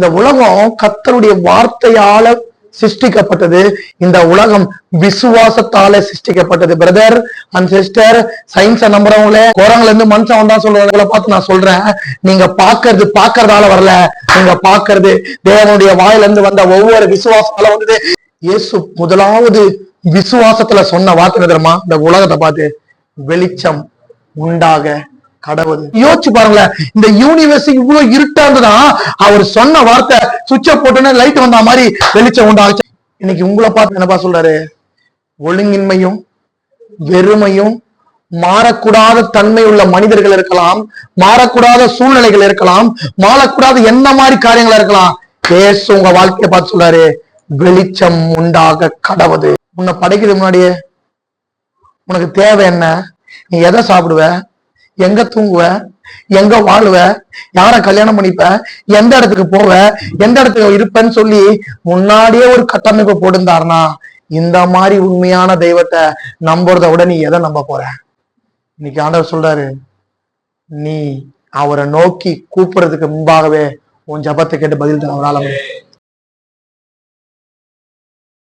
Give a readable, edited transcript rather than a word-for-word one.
இந்த உலகம் கர்த்தருடைய வார்த்தையால சிருஷ்டிக்கப்பட்டது. இந்த உலகம் விசுவாசத்தால சிருஷ்டிக்கப்பட்டது. பிரதர் அண்ட் சிஸ்டர், சயின்ஸ நம்புறவங்களே, கோரங்கள்ல இருந்து மனுஷன் வந்தா சொல்றவங்களை பார்த்து நான் சொல்றேன், நீங்க பாக்குறதால வரல, நீங்க பாக்குறது தேவனுடைய வாயில இருந்து வந்த ஒவ்வொரு விசுவாசத்தால வந்தது. இயேசு முதலாவது விசுவாசத்துல சொன்ன வார்த்தை தெரியுமா? இந்த உலகத்தை பார்த்து வெளிச்சம் உண்டாக கடவுள். யோசிச்சு பாருங்களேன், இந்த யூனிவர்ஸ் இவ்வளவு இருட்டா இருந்துதான் அவர் சொன்ன வார்த்தை சுவிட்ச போட்டுன்னு லைட் வந்த மாதிரி வெளிச்சம் உண்டாச்சு. இன்னைக்கு உங்களை பார்த்து என்னப்பா சொல்றாரு? ஒழுங்கின்மையும் வெறுமையும் மாறக்கூடாத தன்மை உள்ள மனிதர்கள் இருக்கலாம், மாறக்கூடாத சூழ்நிலைகள் இருக்கலாம், மாறக்கூடாத என்ன மாதிரி காரியங்கள் இருக்கலாம். இயேசு உங்க வாழ்க்கையை பார்த்து சொல்றாரு, வெளிச்சம் உண்டாக கடவுது. உன்னை படைக்கிறது முன்னாடியே உனக்கு தேவை என்ன? நீ எதை சாப்பிடுவ, எங்க தூங்குவ, எங்க வாழுவ, யார கல்யாணம் பண்ணிப்ப, எந்த இடத்துக்கு போவ, எந்த இடத்துக்கு இருப்பேன்னு சொல்லி முன்னாடியே ஒரு கட்டமைப்பு போட்டிருந்தாருனா, இந்த மாதிரி உண்மையான தெய்வத்தை நம்புறத விட நீ எதை நம்ப போற? இன்னைக்கு ஆண்டவர் சொல்றாரு, நீ அவரை நோக்கி கூப்பிடுறதுக்கு முன்பாகவே உன் ஜபத்தை கேட்டு பதில் தர அவரால